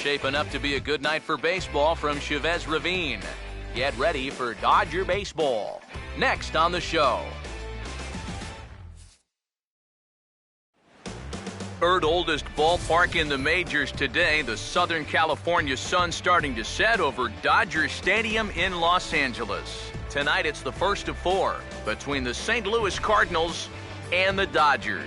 shaping up to be a good night for baseball from Chavez Ravine. Get ready for Dodger baseball. Next on the show. Third oldest ballpark in the majors today, the Southern California sun starting to set over Dodger Stadium in Los Angeles. Tonight it's the first of four between the St. Louis Cardinals and the Dodgers.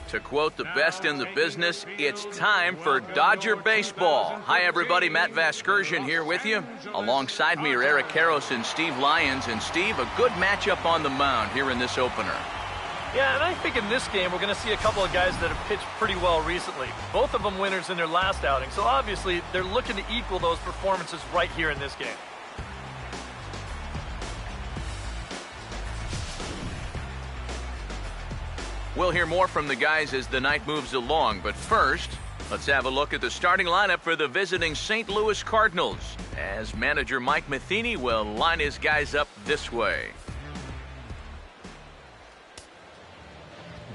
To quote the best in the business, it's time for Dodger baseball. Hi, everybody. Matt Vasgersian here with you. Alongside me are Eric Karros and Steve Lyons. And, Steve, a good matchup on the mound here in this opener. Yeah, and I think in this game we're going to see a couple of guys that have pitched pretty well recently. Both of them winners in their last outing. So, obviously, they're looking to equal those performances right here in this game. We'll hear more from the guys as the night moves along, but first, let's have a look at the starting lineup for the visiting St. Louis Cardinals, as manager Mike Matheny will line his guys up this way.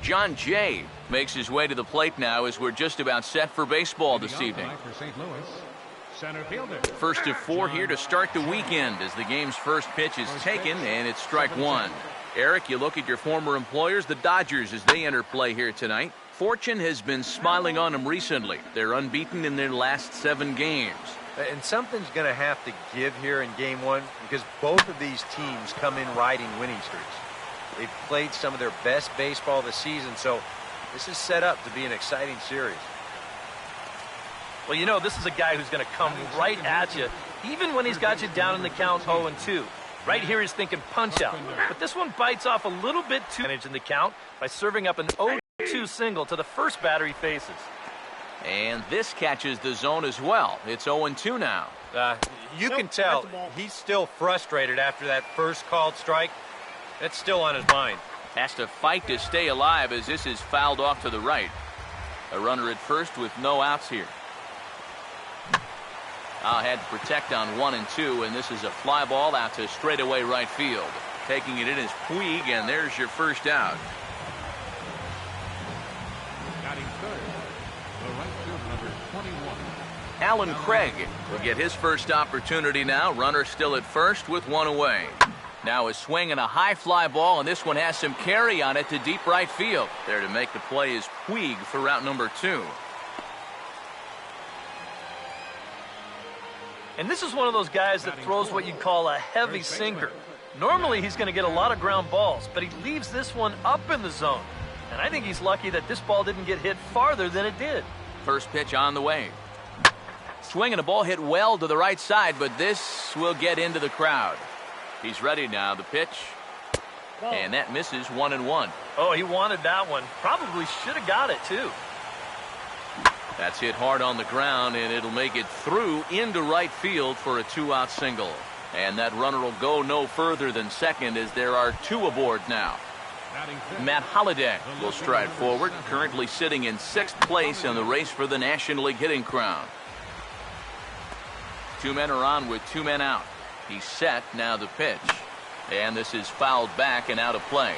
John Jay makes his way to the plate now as we're just about set for baseball this evening. First of four here to start the weekend as the game's first pitch is taken, and it's strike one. Eric, you look at your former employers, the Dodgers, as they enter play here tonight. Fortune has been smiling on them recently. They're unbeaten in their last 7 games. And something's going to have to give here in game one because both of these teams come in riding winning streaks. They've played some of their best baseball this season, so this is set up to be an exciting series. Well, you know, this is a guy who's going to come right at you, even when he's got you down in the count 0-2. Right here he's thinking punch out, but this one bites off a little bit too much in the count by serving up an 0-2 single to the first batter he faces. And this catches the zone as well. It's 0-2 now. You can tell he's still frustrated after that first called strike. That's still on his mind. Has to fight to stay alive as this is fouled off to the right. A runner at first with no outs here. Had to protect on 1 and 2, and this is a fly ball out to straightaway right field. Taking it in is Puig, and there's your first out. Alan Craig will get his first opportunity now. Runner still at first with 1 away. Now a swing and a high fly ball, and this one has some carry on it to deep right field. There to make the play is Puig for route number 2. And this is one of those guys that throws what you'd call a heavy sinker. Normally he's going to get a lot of ground balls, but he leaves this one up in the zone. And I think he's lucky that this ball didn't get hit farther than it did. First pitch on the way. Swinging a ball hit well to the right side, but this will get into the crowd. He's ready now, the pitch. And that misses 1-1. Oh, he wanted that one. Probably should have got it, too. That's hit hard on the ground, and it'll make it through into right field for a 2-out single. And that runner will go no further than second as there are 2 aboard now. Matt Holliday will stride forward, currently sitting in 6th place in the race for the National League hitting crown. 2 men are on with 2 men out. He's set, now the pitch. And this is fouled back and out of play.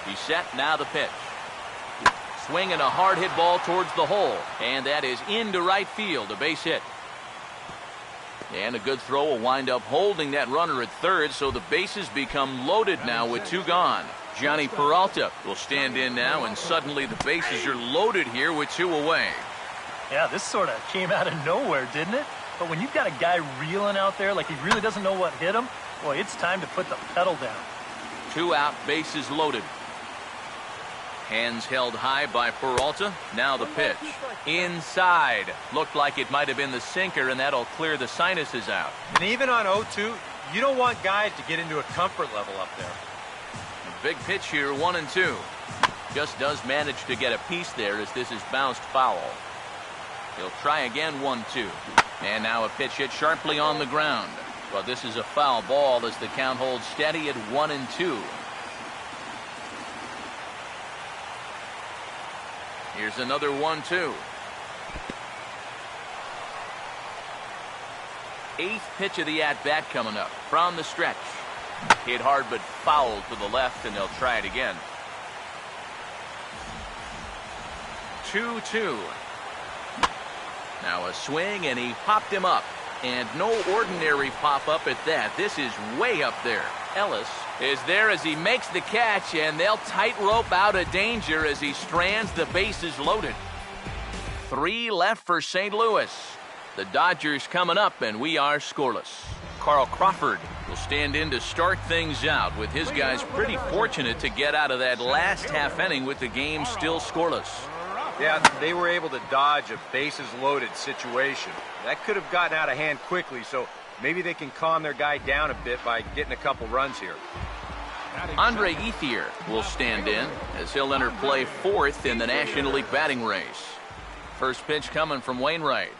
He's set, now the pitch. Swinging a hard hit ball towards the hole, and that is into right field, a base hit. And a good throw will wind up holding that runner at third, so the bases become loaded now with 2 gone. Johnny Peralta will stand in now, and suddenly the bases are loaded here with 2 away. Yeah, this sort of came out of nowhere, didn't it? But when you've got a guy reeling out there like he really doesn't know what hit him, boy, it's time to put the pedal down. 2 out, bases loaded. Hands held high by Peralta. Now the pitch. Inside. Looked like it might have been the sinker, and that'll clear the sinuses out. And even on 0-2, you don't want guys to get into a comfort level up there. A big pitch here, 1-2. Just does manage to get a piece there as this is bounced foul. He'll try again, 1-2. And now a pitch hit sharply on the ground. But this is a foul ball as the count holds steady at 1-2. Here's another 1-2. 8th pitch of the at-bat coming up from the stretch. Hit hard but fouled to the left, and they'll try it again. 2-2. Now a swing, and he popped him up. And no ordinary pop-up at that. This is way up there. Ellis is there as he makes the catch, and they'll tightrope out of danger as he strands the bases loaded. 3 left for St. Louis. The Dodgers coming up, and we are scoreless. Carl Crawford will stand in to start things out, with his guys pretty fortunate to get out of that last half inning with the game still scoreless. Yeah, they were able to dodge a bases-loaded situation. That could have gotten out of hand quickly, so maybe they can calm their guy down a bit by getting a couple runs here. Andre Ethier will stand in as he'll enter play 4th in the National League batting race. First pitch coming from Wainwright.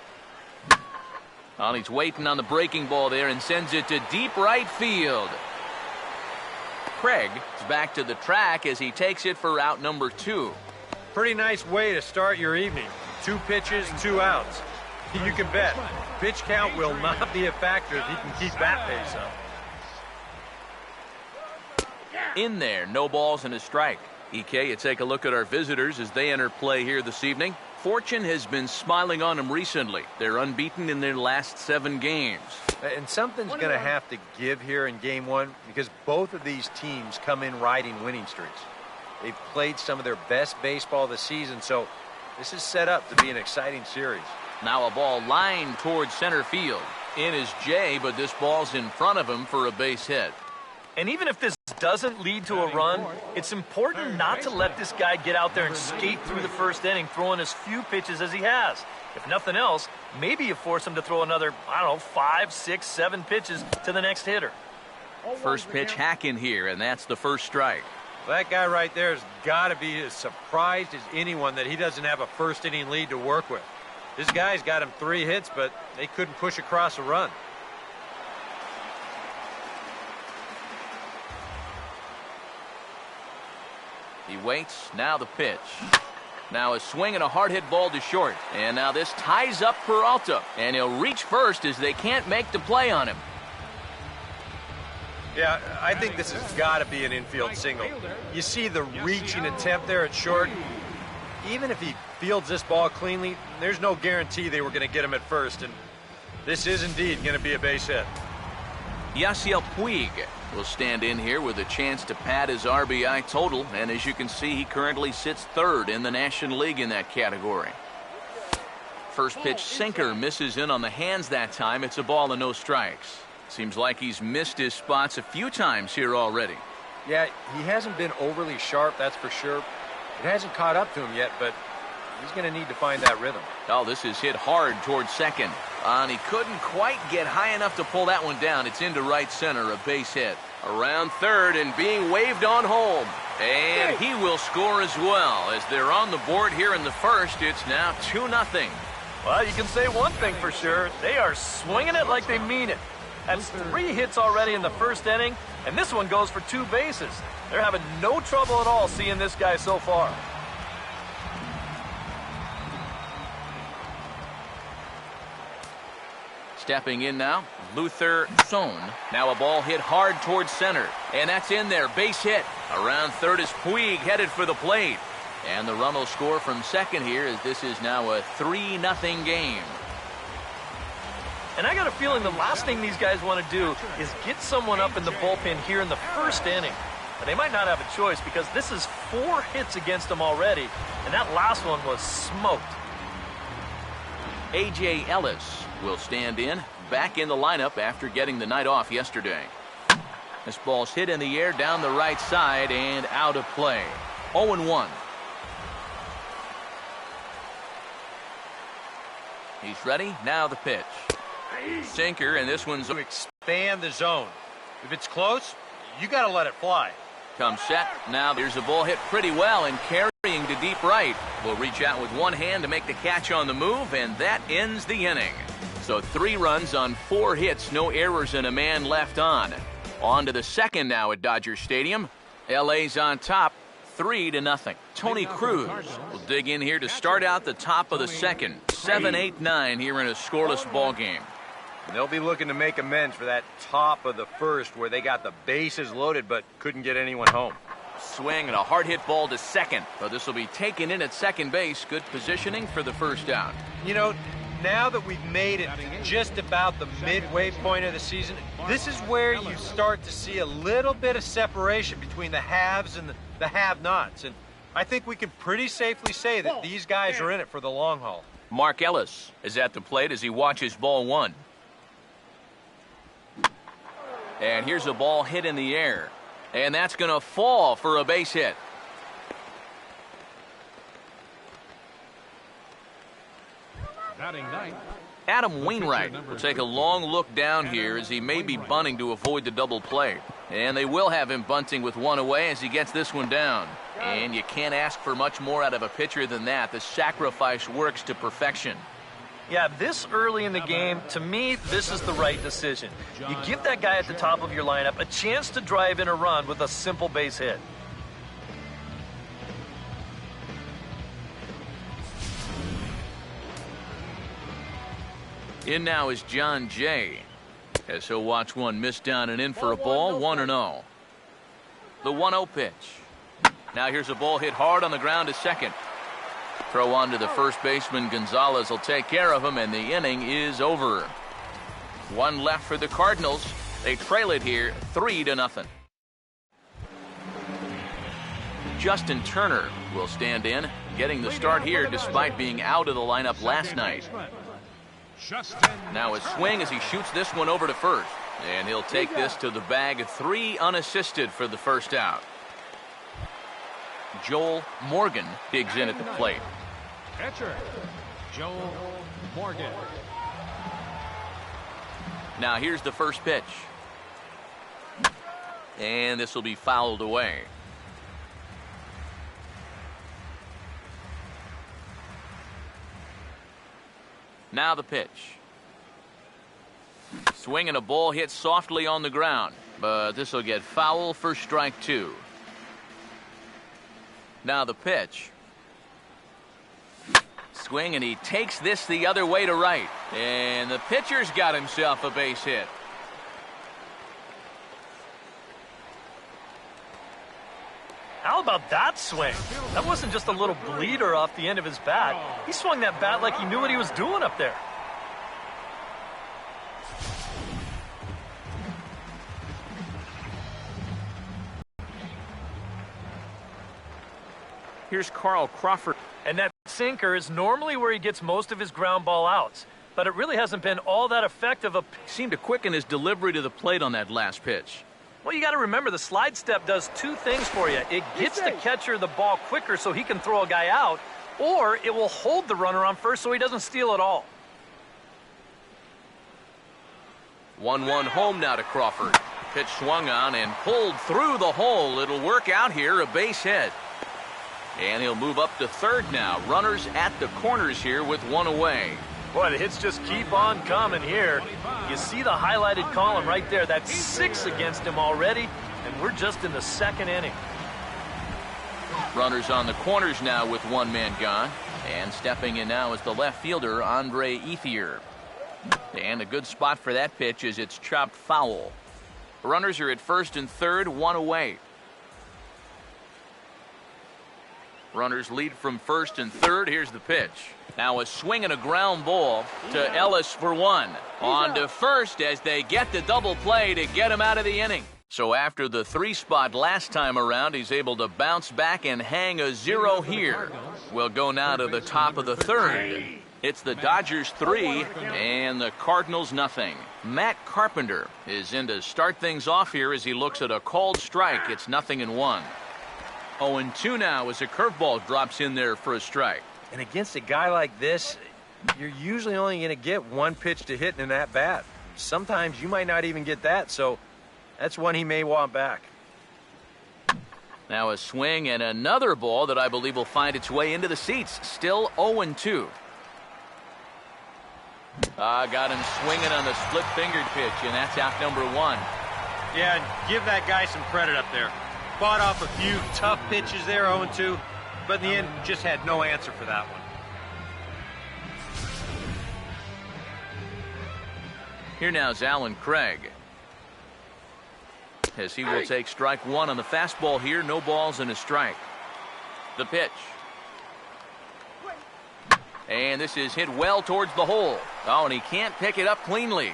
Oh, he's waiting on the breaking ball there and sends it to deep right field. Craig is back to the track as he takes it for out number 2. Pretty nice way to start your evening. 2 pitches, 2 outs. You can bet pitch count will not be a factor if he can keep that pace up. In there, no balls and a strike. EK, you take a look at our visitors as they enter play here this evening. Fortune has been smiling on them recently. They're unbeaten in their last 7 games. And something's going to have to give here in game 1 because both of these teams come in riding winning streaks. They've played some of their best baseball this season, so this is set up to be an exciting series. Now a ball lined towards center field. In is Jay, but this ball's in front of him for a base hit. And even if this doesn't lead to a run, it's important not to let this guy get out there and skate through the first inning, throwing as few pitches as he has. If nothing else, maybe you force him to throw another, 5, 6, 7 pitches to the next hitter. First pitch hack in here, and that's the first strike. That guy right there has got to be as surprised as anyone that he doesn't have a first inning lead to work with. This guy's got him 3 hits, but they couldn't push across a run. He waits. Now the pitch. Now a swing and a hard hit ball to short. And now this ties up Peralta. And he'll reach first as they can't make the play on him. Yeah, I think this has got to be an infield single. You see the reaching attempt there at short. Even if he fields this ball cleanly, there's no guarantee they were going to get him at first. And this is indeed going to be a base hit. Yasiel Puig will stand in here with a chance to pad his RBI total. And as you can see, he currently sits 3rd in the National League in that category. First pitch sinker misses in on the hands that time. It's a ball and no strikes. Seems like he's missed his spots a few times here already. Yeah, he hasn't been overly sharp, that's for sure. It hasn't caught up to him yet, but he's going to need to find that rhythm. Oh, this is hit hard towards second. And he couldn't quite get high enough to pull that one down. It's into right center, a base hit. Around third and being waved on home. And he will score as well. As they're on the board here in the first, it's now 2-0. Well, you can say one thing for sure. They are swinging it like they mean it. That's 3 hits already in the first inning, and this one goes for 2 bases. They're having no trouble at all seeing this guy so far. Stepping in now, Luther Sohn. Now a ball hit hard towards center, and that's in there, base hit. Around third is Puig headed for the plate. And the run will score from second here as this is now a 3-0 game. And I got a feeling the last thing these guys want to do is get someone up in the bullpen here in the first inning. But they might not have a choice because this is 4 hits against them already, and that last one was smoked. A.J. Ellis will stand in, back in the lineup after getting the night off yesterday. This ball's hit in the air down the right side and out of play. 0-1. He's ready. Now the pitch. Sinker, and this one's to expand the zone. If it's close, you got to let it fly. Comes set. Now there's a ball hit pretty well and carrying to deep right. Will reach out with one hand to make the catch on the move, and that ends the inning. So 3 runs on 4 hits, no errors, and a man left on. On to the second now at Dodger Stadium. LA's on top, 3-0. Tony Cruz will dig in here to start out the top of the second. 7-8-9 here in a scoreless ball game. And they'll be looking to make amends for that top of the first where they got the bases loaded but couldn't get anyone home. Swing and a hard hit ball to second. But this will be taken in at second base. Good positioning for the first out. You know, now that we've made it just about the midway point of the season, this is where you start to see a little bit of separation between the haves and the have-nots. And I think we can pretty safely say that these guys are in it for the long haul. Mark Ellis is at the plate as he watches ball one. And here's a ball hit in the air. And that's going to fall for a base hit. Adam Wainwright will take a long look down here as he may be bunting to avoid the double play. And they will have him bunting with one away as he gets this one down. And you can't ask for much more out of a pitcher than that. The sacrifice works to perfection. Yeah, this early in the game, to me, this is the right decision. You give that guy at the top of your lineup a chance to drive in a run with a simple base hit. In now is John Jay, as he'll watch one miss down and in for a ball, 1-0. The 1-0 pitch. Now here's a ball hit hard on the ground to second. Throw on to the first baseman. Gonzalez will take care of him, and the inning is over. One left for the Cardinals. They trail it here 3-0. Justin Turner will stand in, getting the start here despite being out of the lineup last night. Now a swing as he shoots this one over to first, and he'll take this to the bag. 3 unassisted for the first out. Joel Morgan digs in at the plate. Catcher, Joel Morgan. Now here's the first pitch. And this will be fouled away. Now the pitch. Swing and a ball hit softly on the ground, but this will get foul for strike 2. Now the pitch. Swing, and he takes this the other way to right. And the pitcher's got himself a base hit. How about that swing? That wasn't just a little bleeder off the end of his bat. He swung that bat like he knew what he was doing up there. Here's Carl Crawford. And that sinker is normally where he gets most of his ground ball outs. But it really hasn't been all that effective. Seemed to quicken his delivery to the plate on that last pitch. Well, you got to remember the slide step does 2 things for you. It gets the catcher the ball quicker so he can throw a guy out, or it will hold the runner on first so he doesn't steal it all. 1-1 home now to Crawford. Pitch swung on and pulled through the hole. It'll work out here, a base hit. And he'll move up to third now. Runners at the corners here with 1 away. Boy, the hits just keep on coming here. You see the highlighted column right there. That's 6 against him already, and we're just in the 2nd inning. Runners on the corners now with 1 man gone. And stepping in now is the left fielder, Andre Ethier. And a good spot for that pitch as it's chopped foul. Runners are at first and third, 1 away. Runners lead from first and third. Here's the pitch. Now a swing and a ground ball to Ellis for 1. On to first as they get the double play to get him out of the inning. So after the 3 spot last time around, he's able to bounce back and hang a 0 here. We'll go now to the top of the 3rd. It's the Dodgers 3 and the Cardinals nothing. Matt Carpenter is in to start things off here as he looks at a called strike. It's 0-1. 0-2 now as a curveball drops in there for a strike. And against a guy like this, you're usually only going to get 1 pitch to hit in that bat. Sometimes you might not even get that, so that's one he may want back. Now a swing and another ball that I believe will find its way into the seats. Still 0-2. Got him swinging on the split-fingered pitch, and that's out number 1. Yeah, and give that guy some credit up there. Fought off a few tough pitches there, 0-2, but in the end, just had no answer for that one. Here now is Alan Craig. as he will take strike one on the fastball here. No balls and a strike. The pitch. And this is hit well towards the hole. Oh, and he can't pick it up cleanly.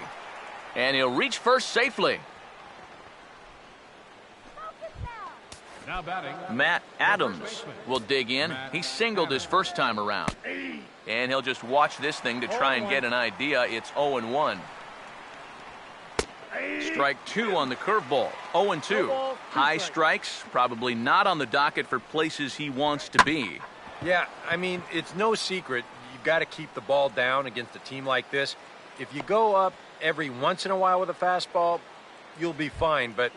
And he'll reach first safely. Now batting, Matt Adams will dig in. He singled his first time around. And he'll just watch this thing to try and get an idea. It's 0-1. Strike two on the curveball. 0-2. High strikes, probably not on the docket for places he wants to be. Yeah, I mean, it's no secret. You've got to keep the ball down against a team like this. If you go up every once in a while with a fastball, you'll be fine. But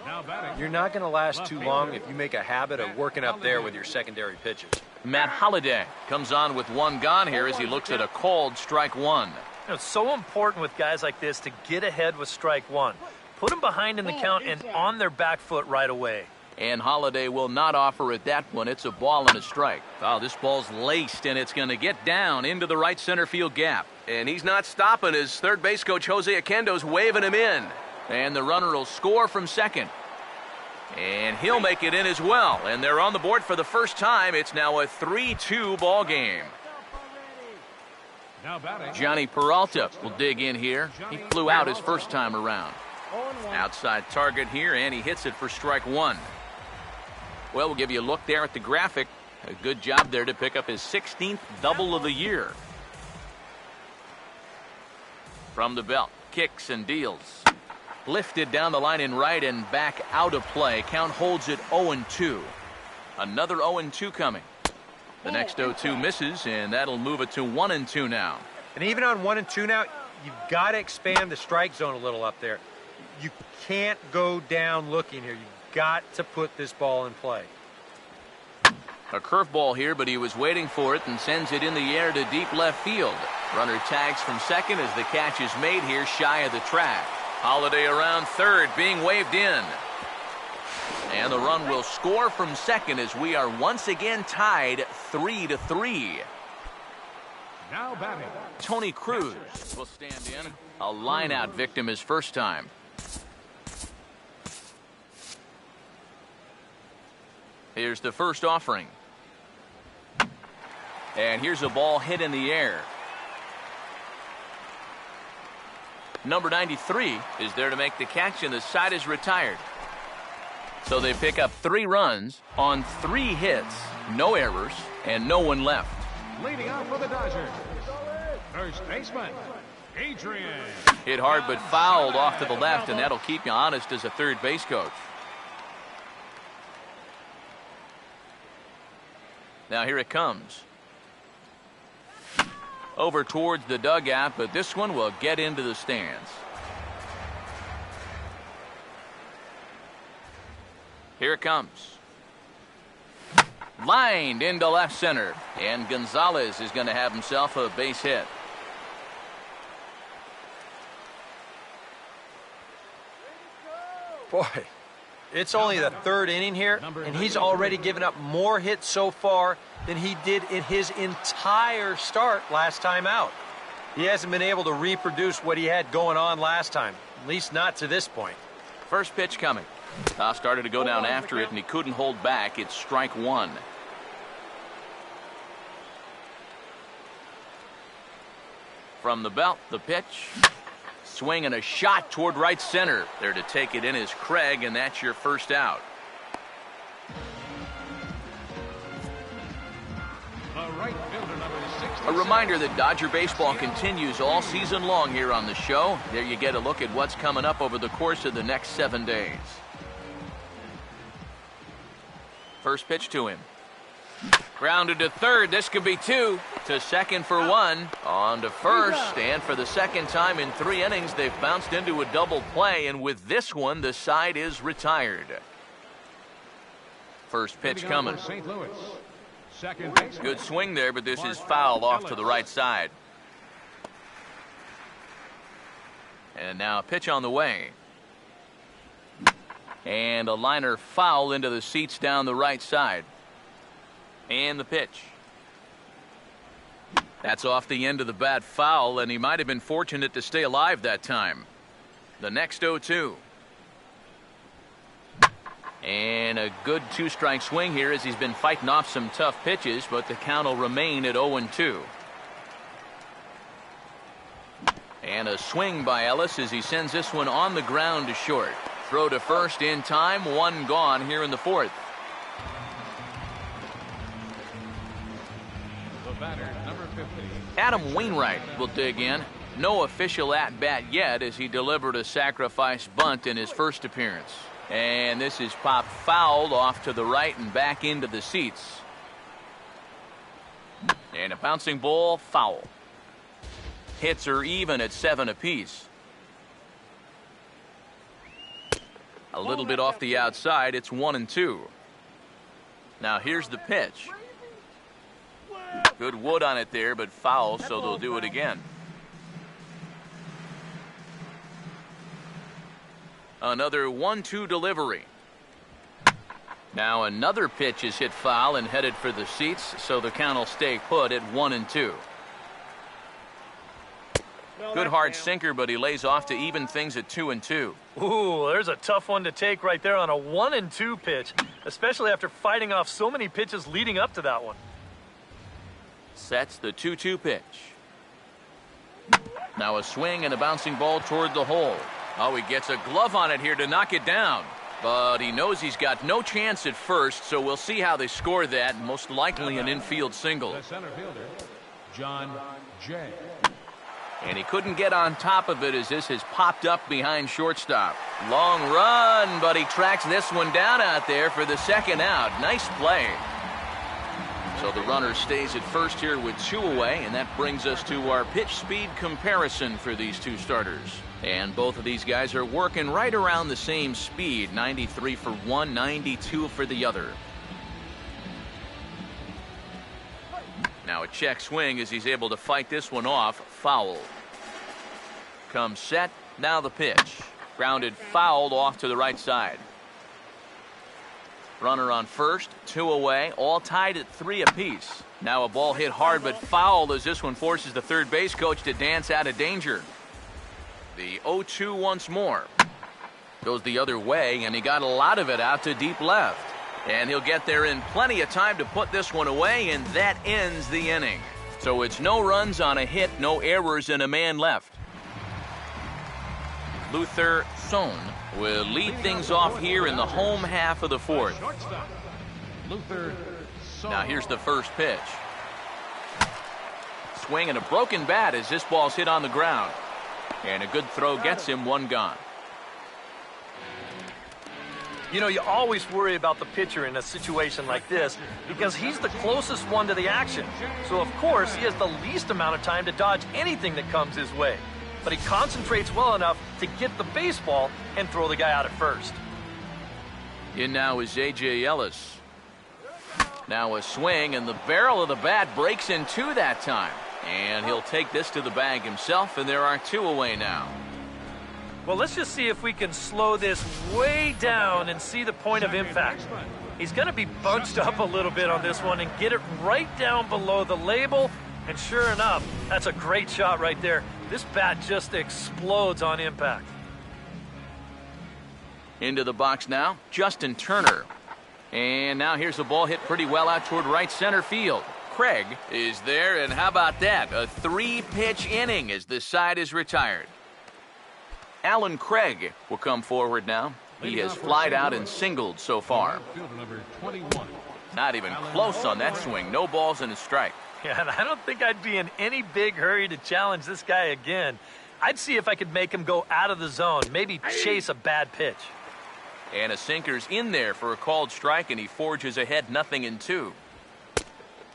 you're not going to last too long if you make a habit of working up there with your secondary pitches. Matt Holliday comes on with one gone here as he looks at a called strike one. You know, it's so important with guys like this to get ahead with strike one. Put them behind in the count and on their back foot right away. And Holliday will not offer at that one. It's a ball and a strike. Oh, this ball's laced, and it's going to get down into the right center field gap. And he's not stopping as third base coach Jose Akendo's waving him in. And the runner will score from second. And he'll make it in as well. And they're on the board for the first time. It's now a 3-2 ball game. now batting, Johnny Peralta will dig in here. He flew out his first time around. Outside target here, and he hits it for strike one. Well, we'll give you a look there at the graphic. A good job there to pick up his 16th double of the year. From the belt, kicks and deals. Lifted down the line in right and back out of play. Count holds it 0-2. Another 0-2 coming. The next 0-2 misses, and that'll move it to 1-2 now. And even on 1-2 now, you've got to expand the strike zone a little up there. You can't go down looking here. You've got to put this ball in play. A curveball here, but he was waiting for it and sends it in the air to deep left field. Runner tags from second as the catch is made here shy of the track. Holliday around third, being waved in. And the run will score from second as we are once again tied 3-3. now batting, Tony Cruz will stand in. A line-out victim his first time. Here's the first offering. And here's a ball hit in the air. Number 93 is there to make the catch, and the side is retired. So they pick up 3 runs on 3 hits, no errors, and no one left. leading off for the Dodgers, first baseman, Adrian. Hit hard but fouled off to the left, and that'll keep you honest as a third base coach. Now here it comes. Over towards the dugout, but this one will get into the stands. Here it comes. Lined into left center, and Gonzalez is going to have himself a base hit. Boy, it's only the third inning here, and he's already given up more hits so far than he did in his entire start last time out. He hasn't been able to reproduce what he had going on last time, at least not to this point. First pitch coming. Started to go down after it, and he couldn't hold back. It's strike one. From the belt, the pitch. Swing and a shot toward right center. There to take it in is Craig, and that's your first out. The right fielder, number 66. A reminder that Dodger baseball continues all season long here on the show. There you get a look at what's coming up over the course of the next 7 days. First pitch to him. Grounded to third. This could be 2. To second for 1. On to first. And for the second time in 3 innings, they've bounced into a double play. And with this one, the side is retired. First pitch coming. St. Louis, second baseman. Good swing there, but this is fouled off to the right side. And now a pitch on the way. And a liner foul into the seats down the right side. And the pitch. That's off the end of the bat foul, and he might have been fortunate to stay alive that time. The next 0-2. And a good two-strike swing here as he's been fighting off some tough pitches, but the count will remain at 0-2. And a swing by Ellis as he sends this one on the ground to short. Throw to first in time, one gone here in the fourth. The batter, number 50. Adam Wainwright will dig in. No official at-bat yet as he delivered a sacrifice bunt in his first appearance. And this is popped foul off to the right and back into the seats. And a bouncing ball, foul. Hits are even at 7 apiece. A little bit off the outside, it's 1-2. Now here's the pitch. Good wood on it there, but foul, so they'll do it again. Another 1-2 delivery. Now another pitch is hit foul and headed for the seats, so the count will stay put at 1-2. Good hard sinker, but he lays off to even things at 2-2. Ooh, there's a tough one to take right there on a 1-2 pitch, especially after fighting off so many pitches leading up to that one. Sets the 2-2 pitch. Now a swing and a bouncing ball toward the hole. Oh, he gets a glove on it here to knock it down. But he knows he's got no chance at first, so we'll see how they score that. Most likely an infield single. The center fielder, John Jay. And he couldn't get on top of it as this has popped up behind shortstop. Long run, but he tracks this one down out there for the second out. Nice play. So the runner stays at first here with 2 away, and that brings us to our pitch speed comparison for these two starters. And both of these guys are working right around the same speed, 93 for one, 92 for the other. Now a check swing as he's able to fight this one off, foul. Comes set, now the pitch. Grounded fouled off to the right side. Runner on first, 2 away, all tied at 3 apiece. Now a ball hit hard but fouled as this one forces the third base coach to dance out of danger. The 0-2 once more. Goes the other way, and he got a lot of it out to deep left. And he'll get there in plenty of time to put this one away, and that ends the inning. So it's no runs on a hit, no errors, and a man left. Luther Sohn will lead things off here in the home half of the fourth. Shortstop, Luther Sohn. Now here's the first pitch. Swing and a broken bat as this ball's hit on the ground. And a good throw gets him, one gone. You know, you always worry about the pitcher in a situation like this because he's the closest one to the action. So, of course, he has the least amount of time to dodge anything that comes his way. But he concentrates well enough to get the baseball and throw the guy out at first. In now is A.J. Ellis. Now a swing, and the barrel of the bat breaks in 2 that time. And he'll take this to the bag himself, and there are 2 away now. Well, let's just see if we can slow this way down and see the point of impact. He's going to be bunched up a little bit on this one and get it right down below the label. And sure enough, that's a great shot right there. This bat just explodes on impact. Into the box now, Justin Turner. And now here's a ball hit pretty well out toward right center field. Craig is there, and how about that? A 3-pitch inning as the side is retired. Alan Craig will come forward now. He has flied out and singled so far. Fielder number 21. Not even close on that swing. No balls and a strike. Yeah, and I don't think I'd be in any big hurry to challenge this guy again. I'd see if I could make him go out of the zone, maybe chase a bad pitch. And a sinker's in there for a called strike, and he forges ahead 0-2.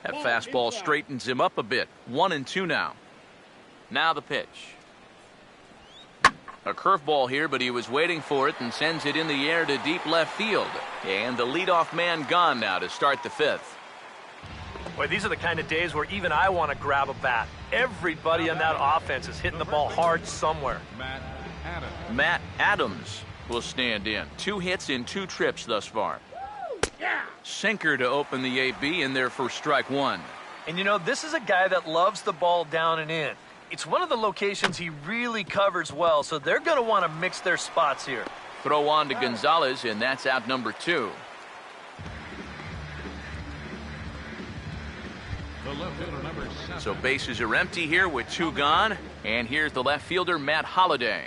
That fastball straightens him up a bit. 1-2 now. Now the pitch. A curveball here, but he was waiting for it and sends it in the air to deep left field. And the leadoff man gone now to start the 5th. Boy, these are the kind of days where even I want to grab a bat. Everybody on that offense is hitting the ball hard somewhere. Matt Adams will stand in. 2 hits in 2 trips thus far. Sinker to open the AB in there for strike 1. And you know, this is a guy that loves the ball down and in. It's one of the locations he really covers well, so they're going to want to mix their spots here. Throw on to Gonzalez, and that's out number 2. The left fielder, number 7. So bases are empty here with 2 gone. And here's the left fielder, Matt Holliday.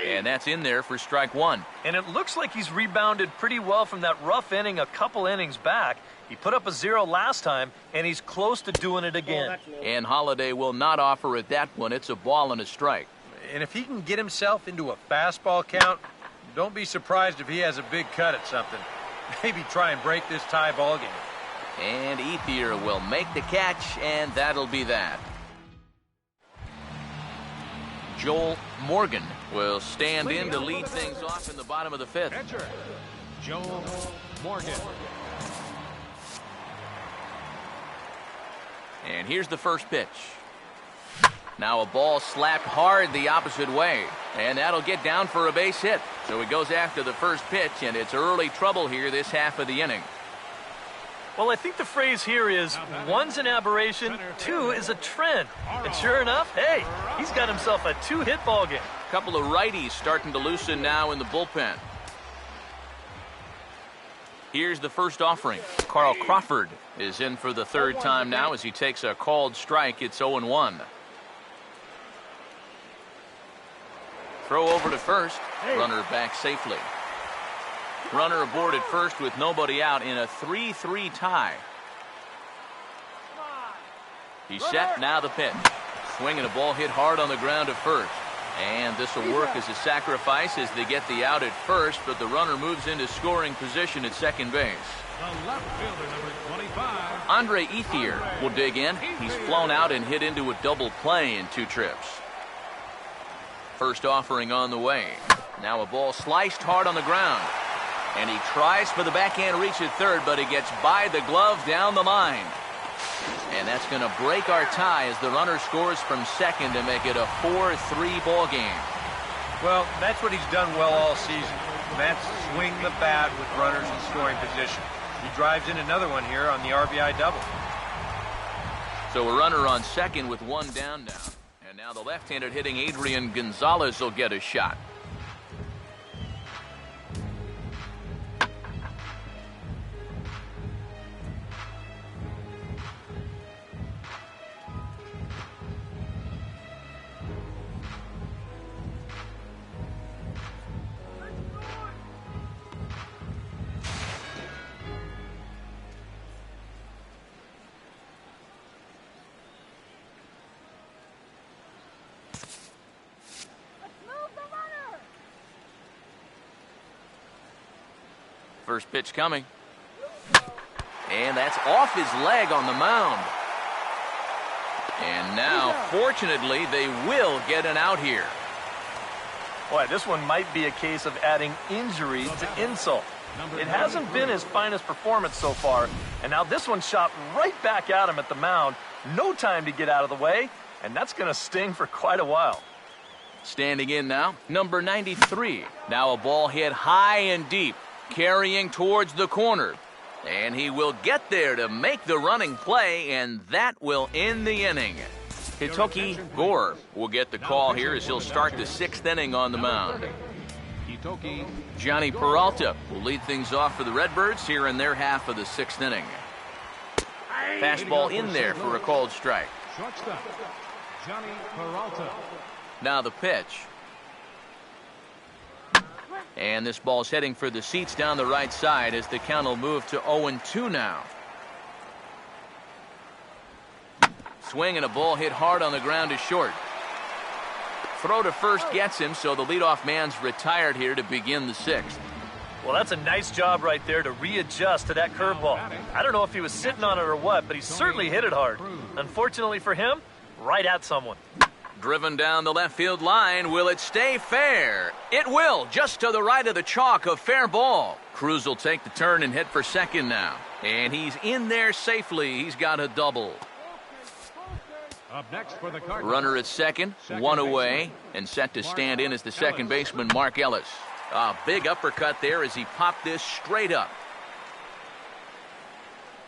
And that's in there for strike 1. And it looks like he's rebounded pretty well from that rough inning a couple innings back. He put up a 0 last time, and he's close to doing it again. And Holliday will not offer at that one. It's a ball and a strike. And if he can get himself into a fastball count, don't be surprised if he has a big cut at something. Maybe try and break this tie ball game. And Ethier will make the catch, and that'll be that. Joel Morgan will stand in to lead things off in the bottom of the 5th. Catcher, Joel Morgan. And here's the first pitch. Now a ball slapped hard the opposite way, and that'll get down for a base hit. So he goes after the first pitch, and it's early trouble here this half of the inning. Well, I think the phrase here is 1's an aberration, 2 is a trend. And sure enough, hey, he's got himself a 2-hit ball game. A couple of righties starting to loosen now in the bullpen. Here's the first offering. Carl Crawford is in for the 3rd time now as he takes a called strike. It's 0-1. Throw over to first. Runner back safely. Runner aboard at first with nobody out in a 3-3 tie. He's set, now the pitch. Swinging a ball hit hard on the ground at first. And this will work as a sacrifice as they get the out at first, but the runner moves into scoring position at second base. The left fielder, number 25. Andre Ethier will dig in. He's flown out and hit into a double play in 2 trips. First offering on the way. Now a ball sliced hard on the ground. And he tries for the backhand reach at third, but he gets by the glove down the line. And that's going to break our tie as the runner scores from second to make it a 4-3 ball game. Well, that's what he's done well all season. That's swing the bat with runners in scoring position. He drives in another one here on the RBI double. So a runner on second with 1 down now. And now the left-handed hitting Adrian Gonzalez will get a shot. First pitch coming. And that's off his leg on the mound. And now, fortunately, they will get an out here. Boy, this one might be a case of adding injury to insult. It hasn't been his finest performance so far, and now this one shot right back at him at the mound. No time to get out of the way, and that's going to sting for quite a while. Standing in now, number 93. Now a ball hit high and deep, carrying towards the corner. And he will get there to make the running play, and that will end the inning. Hitoki Gore will get the call here as he'll start the 6th inning on the mound. Johnny Peralta will lead things off for the Redbirds here in their half of the 6th inning. Fastball in there for a called strike. Shortstop, Johnny Peralta. Now the pitch. And this ball's heading for the seats down the right side as the count will move to 0-2 now. Swing and a ball hit hard on the ground is short. Throw to first gets him, so the leadoff man's retired here to begin the 6th. Well, that's a nice job right there to readjust to that curveball. I don't know if he was sitting on it or what, but he certainly hit it hard. Unfortunately for him, right at someone. Driven down the left field line. Will it stay fair? It will, just to the right of the chalk, a fair ball. Cruz will take the turn and hit for second now. And he's in there safely. He's got a double. Up next for the Cardinals. Runner at second, 1 away, and set to stand in as the second baseman, Mark Ellis. A big uppercut there as he popped this straight up.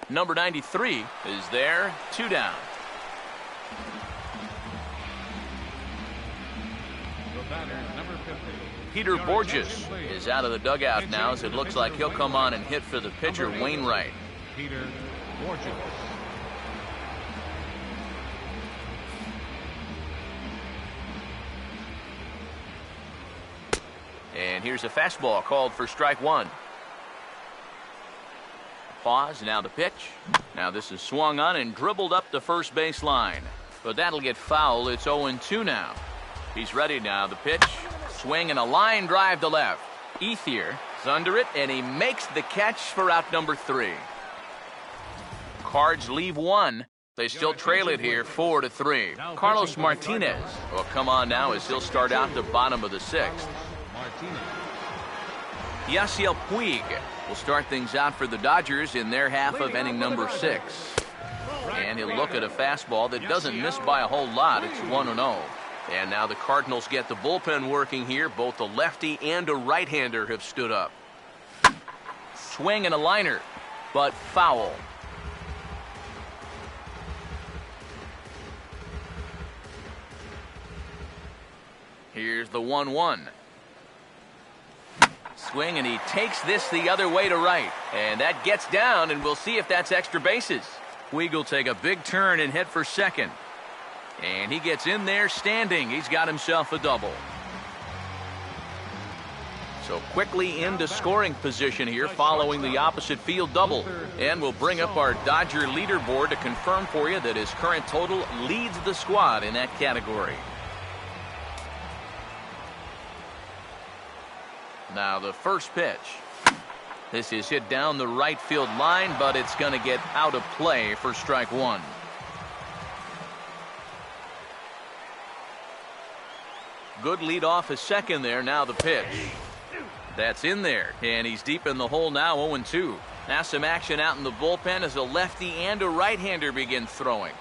Number 93 is there, 2 down. batter, number 50. Peter Borges is out of the dugout now, as it looks like he'll come on and hit for the pitcher, Wainwright. Peter Borges. And here's a fastball called for strike one. Pause, now the pitch. Now this is swung on and dribbled up the first base line. But that'll get foul. It's 0-2 now. He's ready now. The pitch. Swing and a line drive to left. Ethier is under it, and he makes the catch for out number 3. Cards leave one. They still trail it here 4-3. Carlos Martinez will come on now as he'll start out the bottom of the 6th. Yasiel Puig will start things out for the Dodgers in their half of inning number 6. And he'll look at a fastball that doesn't miss by a whole lot. It's 1-0. And now the Cardinals get the bullpen working here. Both a lefty and a right-hander have stood up. Swing and a liner, but foul. Here's the 1-1. Swing, and he takes this the other way to right. And that gets down, and we'll see if that's extra bases. Puig will take a big turn and head for second. And he gets in there standing. He's got himself a double. So quickly into scoring position here following the opposite field double. And we'll bring up our Dodger leaderboard to confirm for you that his current total leads the squad in that category. Now the first pitch. This is hit down the right field line, but it's going to get out of play for strike one. Good lead off his second there. Now the pitch. That's in there, and he's deep in the hole now, 0-2. Now some action out in the bullpen as a lefty and a right-hander begin throwing.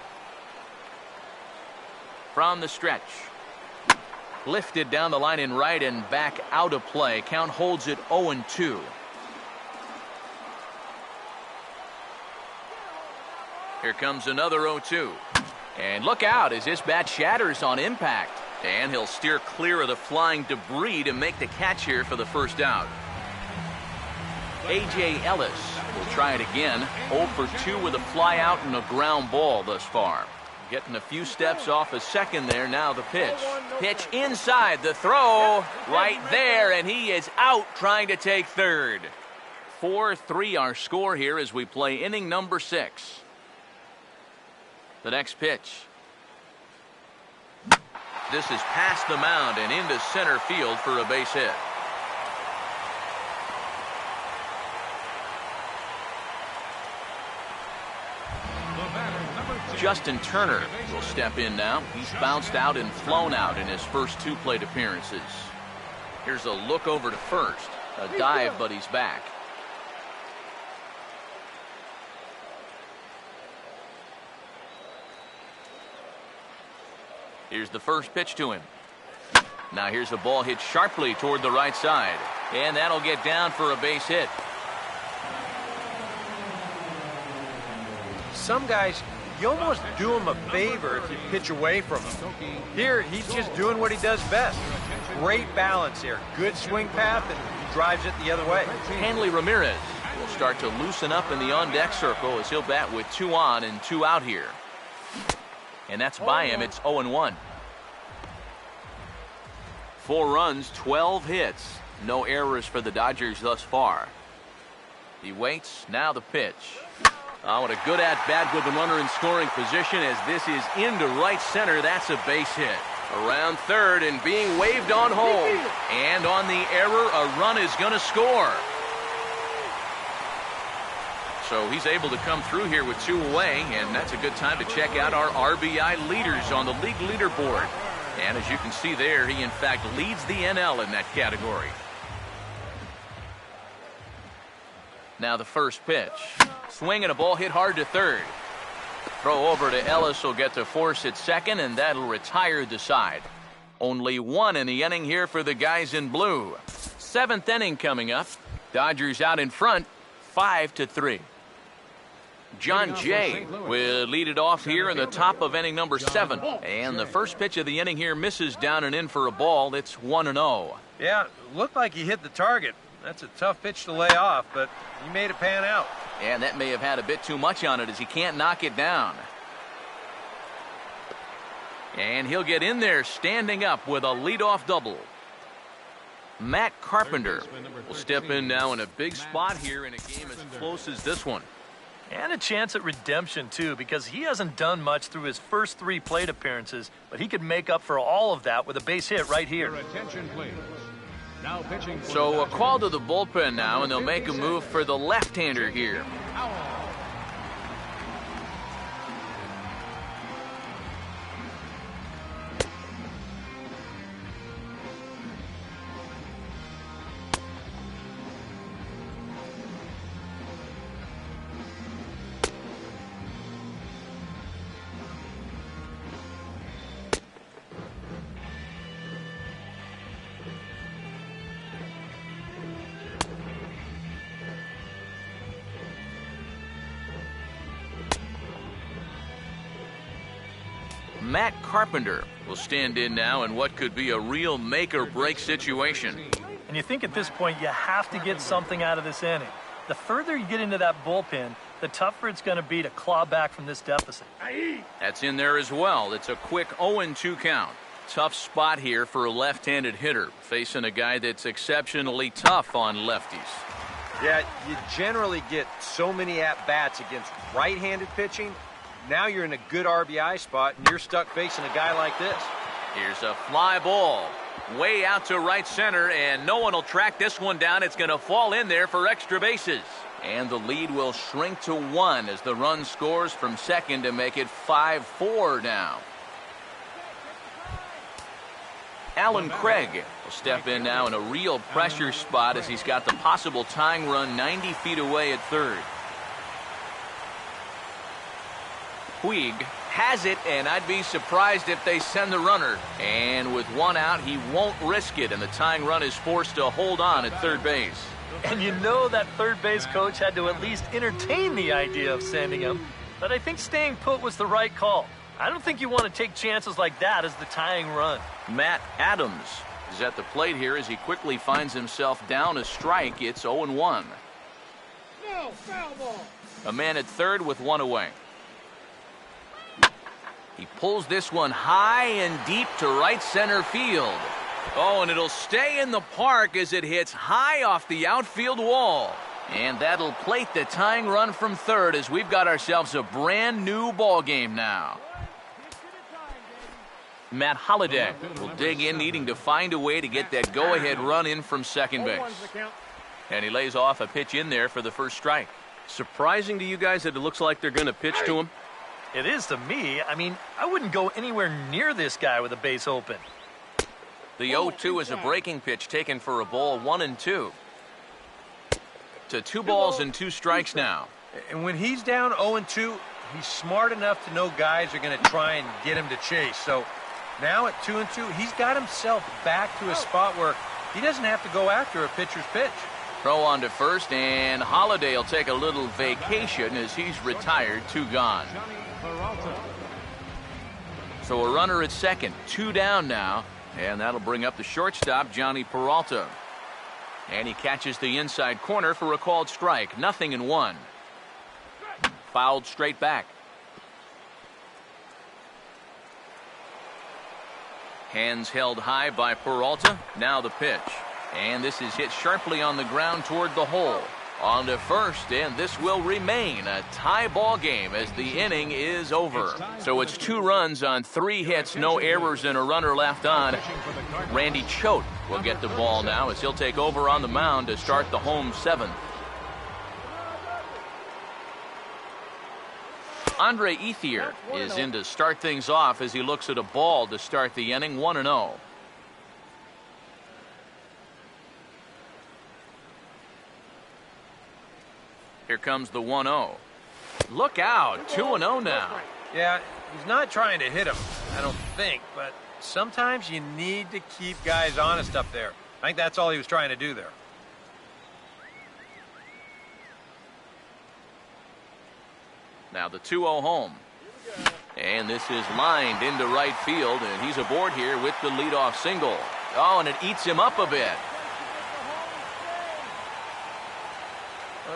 From the stretch. Lifted down the line in right and back out of play. Count holds it 0-2. Here comes another 0-2. And look out as this bat shatters on impact. And he'll steer clear of the flying debris to make the catch here for the first out. A.J. Ellis will try it again. 0 for 2 with a fly out and a ground ball thus far. Getting a few steps off a second there. Now the pitch. Pitch inside. The throw right there, and he is out trying to take third. 4-3 our score here as we play inning number 6. The next pitch. This is past the mound and into center field for a base hit. Justin Turner will step in now. He's bounced out and flown out in his first 2 plate appearances. Here's a look over to first. A dive, but he's back. Here's the first pitch to him. Now here's a ball hit sharply toward the right side. And that'll get down for a base hit. Some guys, you almost do him a favor if you pitch away from him. Here, he's just doing what he does best. Great balance here. Good swing path, and he drives it the other way. Hanley Ramirez will start to loosen up in the on-deck circle as he'll bat with 2 on and 2 out here. And that's by him. It's 0-1. 4 runs, 12 hits. No errors for the Dodgers thus far. He waits. Now the pitch. Oh, what a good at-bat with the runner in scoring position as this is into right center. That's a base hit. Around third and being waved on home. And on the error, a run is going to score. So he's able to come through here with 2 away, and that's a good time to check out our RBI leaders on the league leaderboard. And as you can see there, he in fact leads the NL in that category. Now the first pitch. Swing and a ball hit hard to third. Throw over to Ellis will get to force at second, and that'll retire the side. Only 1 in the inning here for the guys in blue. 7th inning coming up. Dodgers out in front, 5-3. John Jay will lead it off here in the top of inning number 7. And the first pitch of the inning here misses down and in for a ball. It's 1-0. Yeah, looked like he hit the target. That's a tough pitch to lay off, but he made it pan out. And that may have had a bit too much on it as he can't knock it down. And he'll get in there standing up with a leadoff double. Matt Carpenter will step in now in a big spot here in a game as close as this one. And a chance at redemption, too, because he hasn't done much through his first 3 plate appearances, but he could make up for all of that with a base hit right here. Your attention, please. Now pitching for So the a call to the bullpen now, and they'll make a move for the left-hander here. Matt Carpenter will stand in now in what could be a real make-or-break situation. And you think at this point you have to get something out of this inning. The further you get into that bullpen, the tougher it's going to be to claw back from this deficit. That's in there as well. It's a quick 0-2 count. Tough spot here for a left-handed hitter, facing a guy that's exceptionally tough on lefties. Yeah, you generally get so many at-bats against right-handed pitching. Now you're in a good RBI spot, and you're stuck facing a guy like this. Here's a fly ball. Way out to right center, and no one will track this one down. It's going to fall in there for extra bases. And the lead will shrink to 1 as the run scores from second to make it 5-4 now. Alan Craig will step in now in a real pressure spot as he's got the possible tying run 90 feet away at third. Puig has it, and I'd be surprised if they send the runner. And with 1 out, he won't risk it, and the tying run is forced to hold on at third base. And you know that third base coach had to at least entertain the idea of sending him. But I think staying put was the right call. I don't think you want to take chances like that as the tying run. Matt Adams is at the plate here as he quickly finds himself down a strike. It's 0-1. No, foul ball. A man at third with 1 away. He pulls this one high and deep to right center field. Oh, and it'll stay in the park as it hits high off the outfield wall. And that'll plate the tying run from third as we've got ourselves a brand new ball game now. Matt Holliday will dig in, needing to find a way to get that go-ahead run in from second base. And he lays off a pitch in there for the first strike. Surprising to you guys that it looks like they're going to pitch to him? It is to me. I mean, I wouldn't go anywhere near this guy with a base open. The 0-2 is a breaking pitch taken for a ball, 1-2. To 2 balls and 2 strikes now. And when he's down 0-2, he's smart enough to know guys are going to try and get him to chase. So now at 2-2, he's got himself back to a spot where he doesn't have to go after a pitcher's pitch. Throw on to first, and Holliday will take a little vacation as he's retired, 2 gone. So a runner at second, 2 down now, and that'll bring up the shortstop, Johnny Peralta. And he catches the inside corner for a called strike. 0-1. Fouled straight back. Hands held high by Peralta. Now the pitch. And this is hit sharply on the ground toward the hole. On to first, and this will remain a tie ball game as the inning is over. So it's 2 runs on 3 hits, no errors, and a runner left on. Randy Choate will get the ball now as he'll take over on the mound to start the home 7th. Andre Ethier is in to start things off as he looks at a ball to start the inning, 1-0. Here comes the 1-0. Look out, 2-0 now. Yeah, he's not trying to hit him, I don't think, but sometimes you need to keep guys honest up there. I think that's all he was trying to do there. Now the 2-0 home. And this is lined into right field, and he's aboard here with the leadoff single. Oh, and it eats him up a bit.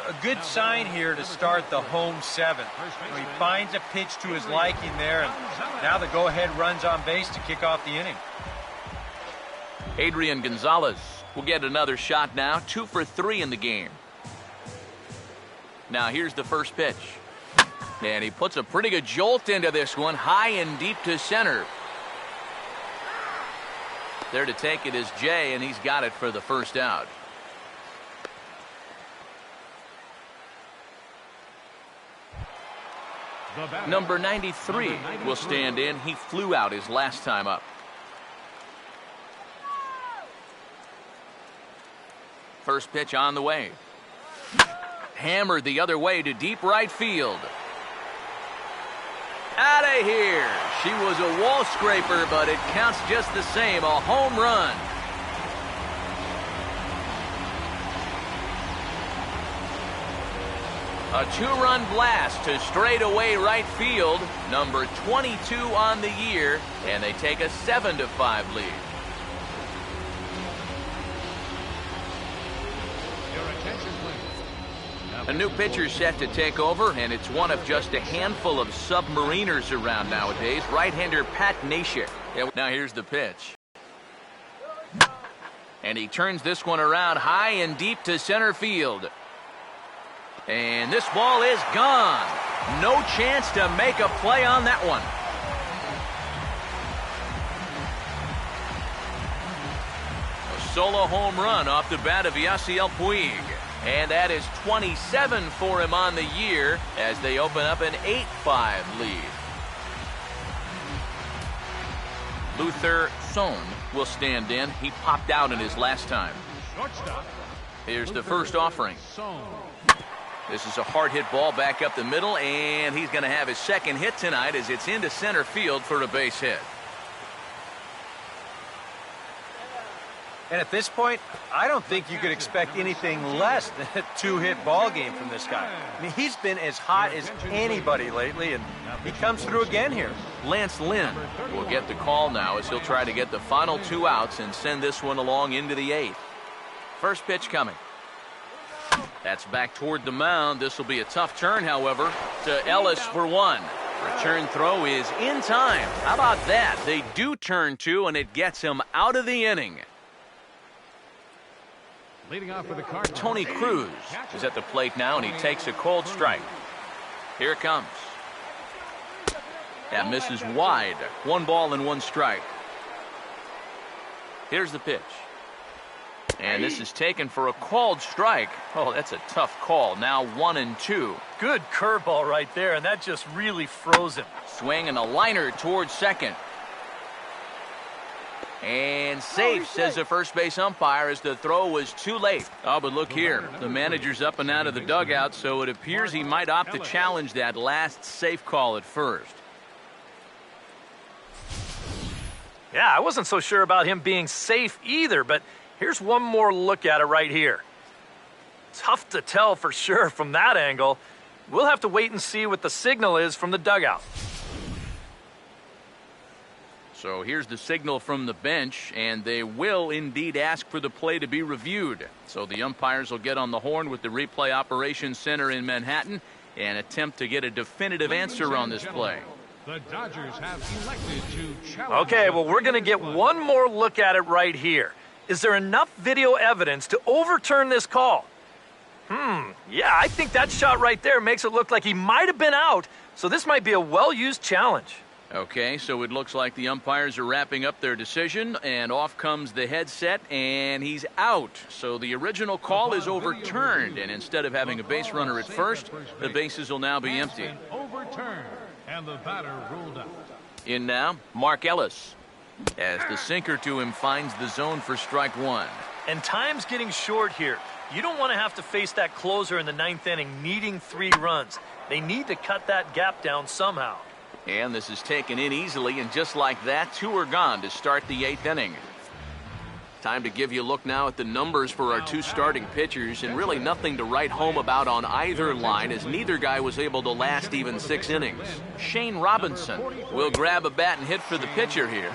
A good sign here to start the home 7th. He finds a pitch to his liking there, and now the go-ahead runs on base to kick off the inning. Adrian Gonzalez will get another shot now, 2 for 3 in the game. Now here's the first pitch. And he puts a pretty good jolt into this one, high and deep to center. There to take it is Jay, and he's got it for the first out. Number 93 will stand in. He flew out his last time up. First pitch on the way. Hammered the other way to deep right field. Out of here. She was a wall scraper, but it counts just the same. A home run. A 2-run blast to straightaway right field. Number 22 on the year, and they take a 7-5 lead. A new pitcher set to take over, and it's one of just a handful of submariners around nowadays. Right-hander Pat Neshek. Now here's the pitch. And he turns this one around high and deep to center field. And this ball is gone. No chance to make a play on that one. A solo home run off the bat of Yasiel Puig. And that is 27 for him on the year as they open up an 8-5 lead. Luther Sohn will stand in. He popped out in his last time. Here's the first offering. This is a hard hit ball back up the middle, and he's going to have his second hit tonight as it's into center field for a base hit. And at this point, I don't think you could expect anything less than a 2-hit ball game from this guy. I mean, he's been as hot as anybody lately, and he comes through again here. Lance Lynn will get the call now as he'll try to get the final 2 outs and send this one along into the 8th. First pitch coming. That's back toward the mound. This will be a tough turn, however, to Ellis for 1. Return throw is in time. How about that? They do turn 2, and it gets him out of the inning. Leading off for the Cardinals, Tony Cruz is at the plate now, and he takes a cold strike. Here it comes. That misses wide. 1 ball and 1 strike. Here's the pitch. And this is taken for a called strike. Oh, that's a tough call. Now 1-2. Good curveball right there, and that just really froze him. Swing and a liner towards second. And safe, says the first base umpire, as the throw was too late. Oh, but look here. The manager's up and out of the dugout, so it appears he might opt to challenge that last safe call at first. Yeah, I wasn't so sure about him being safe either, but here's one more look at it right here. Tough to tell for sure from that angle. We'll have to wait and see what the signal is from the dugout. So here's the signal from the bench, and they will indeed ask for the play to be reviewed. So the umpires will get on the horn with the replay operations center in Manhattan and attempt to get a definitive answer on this play. The Dodgers have elected to challenge. Okay, well, we're going to get one more look at it right here. Is there enough video evidence to overturn this call? Yeah, I think that shot right there makes it look like he might have been out, so this might be a well-used challenge. Okay, so it looks like the umpires are wrapping up their decision, and off comes the headset, and he's out. So the original call is overturned, and instead of having a base runner at first, the bases will now be empty. Overturned, and the batter ruled out. In now, Mark Ellis, as the sinker to him finds the zone for strike 1. And time's getting short here. You don't want to have to face that closer in the 9th inning needing 3 runs. They need to cut that gap down somehow. And this is taken in easily, and just like that, 2 are gone to start the 8th inning. Time to give you a look now at the numbers for our two starting pitchers, and really nothing to write home about on either line, as neither guy was able to last even 6 innings. Shane Robinson will grab a bat and hit for the pitcher here.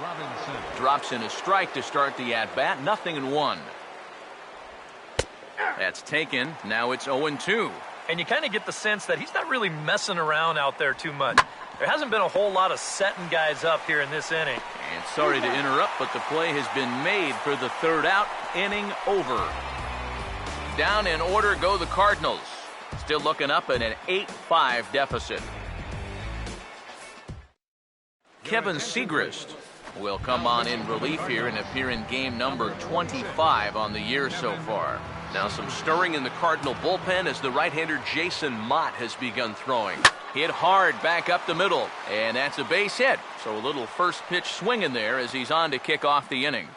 Drops in a strike to start the at-bat, 0-1. That's taken. Now it's 0-2. And you kind of get the sense that he's not really messing around out there too much. There hasn't been a whole lot of setting guys up here in this inning. And sorry to interrupt, but the play has been made for the 3rd out. Inning over. Down in order go the Cardinals. Still looking up at an 8-5 deficit. Kevin Segrist will come on in relief here and appear in game number 25 on the year so far. Now some stirring in the Cardinal bullpen as the right-hander Jason Mott has begun throwing. Hit hard back up the middle, and that's a base hit. So a little first pitch swing in there as he's on to kick off the inning.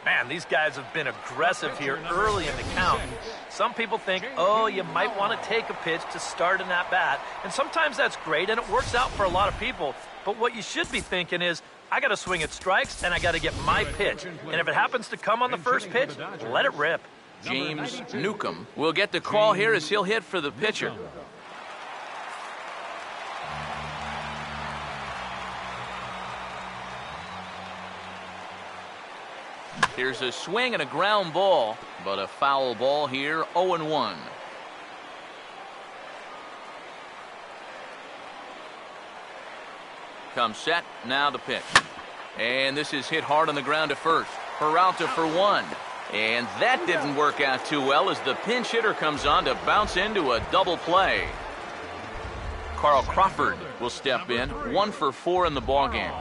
Man, these guys have been aggressive here early in the count. Some people think, oh, you might want to take a pitch to start an at-bat. And sometimes that's great, and it works out for a lot of people. But what you should be thinking is, I got to swing at strikes, and I got to get my pitch. And if it happens to come on the first pitch, let it rip. James Newcomb will get the call here as he'll hit for the pitcher. Here's a swing and a ground ball, but a foul ball here, 0-1. Comes set, now the pitch. And this is hit hard on the ground to first. Peralta for 1. And that didn't work out too well as the pinch hitter comes on to bounce into a double play. Carl Crawford will step in, 1 for 4 in the ballgame.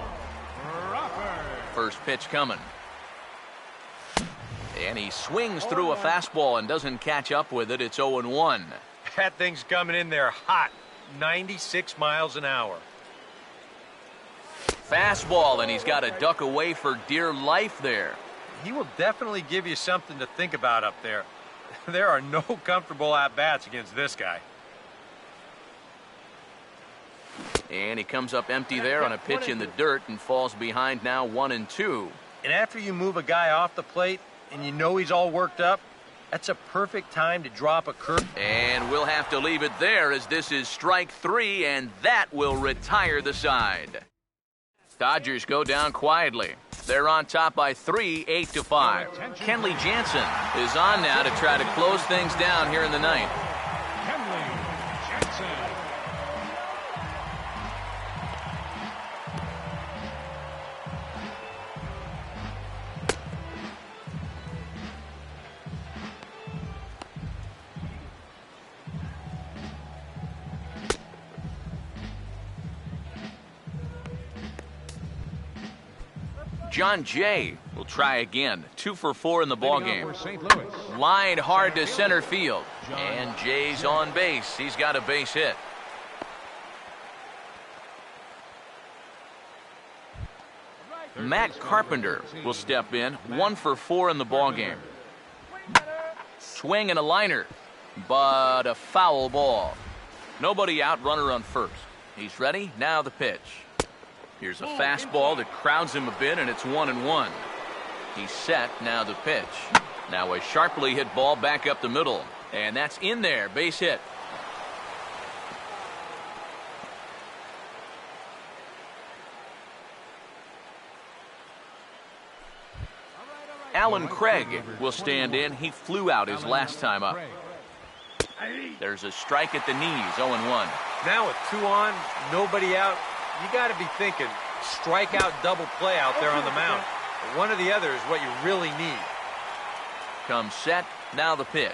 First pitch coming. And he swings through a fastball and doesn't catch up with it. It's 0-1. That thing's coming in there hot, 96 miles an hour. Fastball, and he's got to duck away for dear life there. He will definitely give you something to think about up there. There are no comfortable at-bats against this guy. And he comes up empty there on a pitch in the dirt and falls behind now 1-2. And after you move a guy off the plate and you know he's all worked up, that's a perfect time to drop a curve. And we'll have to leave it there as this is strike 3, and that will retire the side. Dodgers go down quietly. They're on top by 3, 8-5. Kenley Jansen is on now to try to close things down here in the ninth. Kenley Jansen. John Jay will try again. 2 for 4 in the ballgame. St. Louis. Lined hard to center field. And Jay's on base. He's got a base hit. Matt Carpenter will step in. 1 for 4 in the ballgame. Swing and a liner, but a foul ball. Nobody out, runner on first. He's ready. Now the pitch. Here's a fastball that crowds him a bit, and it's 1-1. He's set. Now the pitch. Now a sharply hit ball back up the middle, and that's in there. Base hit. Alan Craig will stand in. He flew out his last time up. There's a strike at the knees, 0-1. Now with 2 on, nobody out, you got to be thinking strikeout double play out there on the mound. One or the other is what you really need. Comes set. Now the pitch.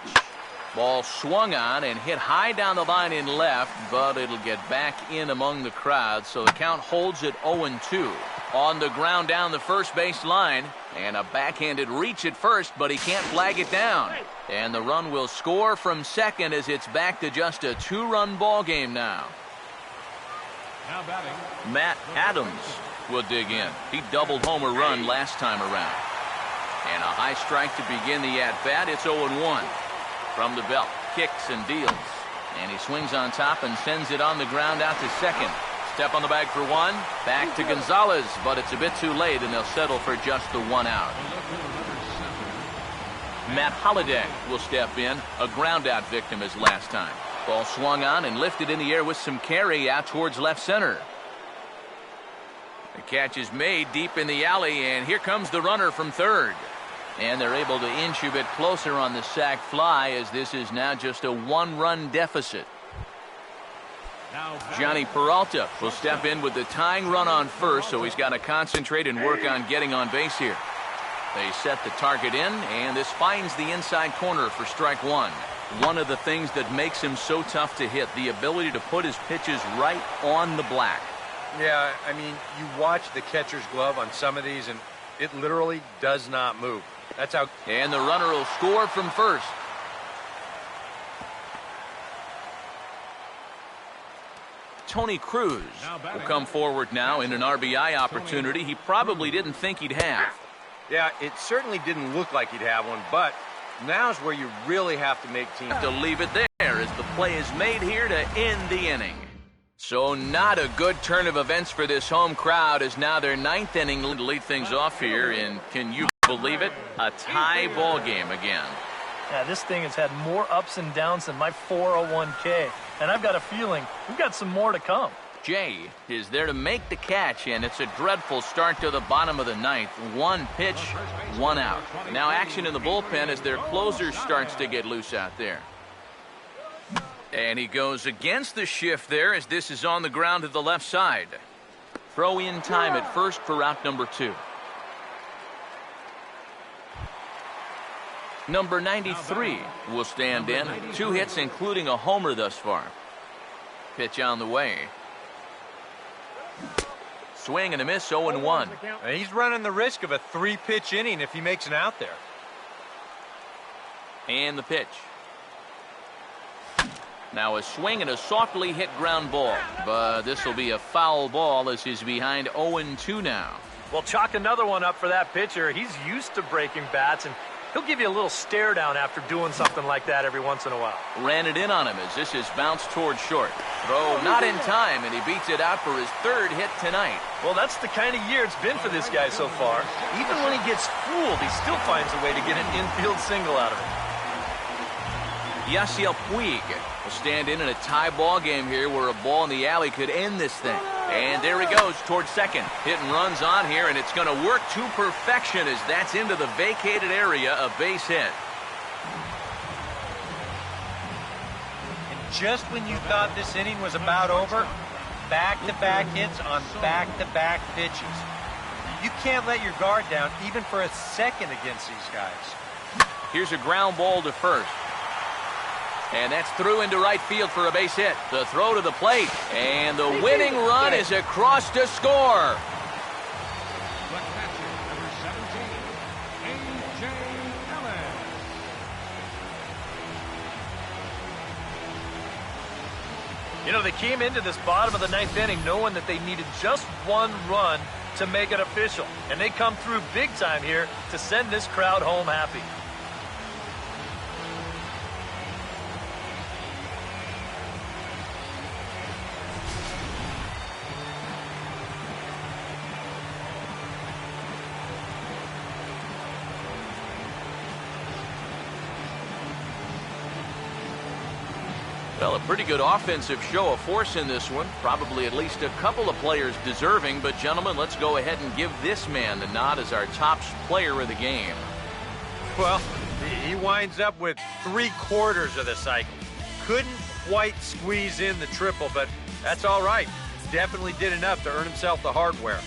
Ball swung on and hit high down the line in left, but it'll get back in among the crowd, so the count holds at 0-2. On the ground down the first base line, and a backhanded reach at first, but he can't flag it down. And the run will score from second as it's back to just a 2-run ball game now. Now batting. Matt Adams will dig in. He doubled home a run last time around. And a high strike to begin the at-bat. It's 0-1. From the belt, kicks and deals. And he swings on top and sends it on the ground out to second. Step on the bag for one. Back to Gonzalez, but it's a bit too late, and they'll settle for just the 1 out. Matt Holliday will step in. A ground-out victim as last time. Ball swung on and lifted in the air with some carry out towards left center. The catch is made deep in the alley, and here comes the runner from third. And they're able to inch a bit closer on the sac fly, as this is now just a 1-run deficit. Johnny Peralta will step in with the tying run on first, so he's got to concentrate and work on getting on base here. They set the target in, and this finds the inside corner for strike one. One of the things that makes him so tough to hit, the ability to put his pitches right on the black. Yeah, I mean, you watch the catcher's glove on some of these, and it literally does not move. That's how. And the runner will score from first. Tony Cruz will come forward now in an RBI opportunity he probably didn't think he'd have. Yeah, it certainly didn't look like he'd have one, but now's where you really have to make teams. Have to leave it there as the play is made here to end the inning. So not a good turn of events for this home crowd, as now their 9th inning to lead things off here, and can you believe it? A tie ball game again. Yeah, this thing has had more ups and downs than my 401k, and I've got a feeling we've got some more to come. Jay is there to make the catch, and it's a dreadful start to the bottom of the 9th. 1 pitch, 1 out. Now action in the bullpen as their closer starts to get loose out there. And he goes against the shift there, as this is on the ground to the left side. Throw in time at first for out number 2. Number 93 will stand in. 2 hits, including a homer thus far. Pitch on the way. Swing and a miss, 0-1. And he's running the risk of a 3-pitch inning if he makes an out there. And the pitch. Now a swing and a softly hit ground ball. But this will be a foul ball as he's behind 0-2 now. Well, chalk another one up for that pitcher. He's used to breaking bats, and he'll give you a little stare down after doing something like that every once in a while. Ran it in on him as this is bounced towards short. Throw not in time, and he beats it out for his 3rd hit tonight. Well, that's the kind of year it's been for this guy so far. Even when he gets fooled, he still finds a way to get an infield single out of it. Yasiel Puig will stand in a tie ball game here where a ball in the alley could end this thing. And there he goes towards second. Hit and runs on here, and it's going to work to perfection as that's into the vacated area, a base hit. And just when you thought this inning was about over, back-to-back hits on back-to-back pitches. You can't let your guard down even for a second against these guys. Here's a ground ball to first. And that's through into right field for a base hit. The throw to the plate. And the winning run is across to score. You know, they came into this bottom of the 9th inning knowing that they needed just 1 run to make it official. And they come through big time here to send this crowd home happy. Well, a pretty good offensive show of force in this one. Probably at least a couple of players deserving. But, gentlemen, let's go ahead and give this man the nod as our top player of the game. Well, he winds up with 3/4 of the cycle. Couldn't quite squeeze in the triple, but that's all right. Definitely did enough to earn himself the hardware.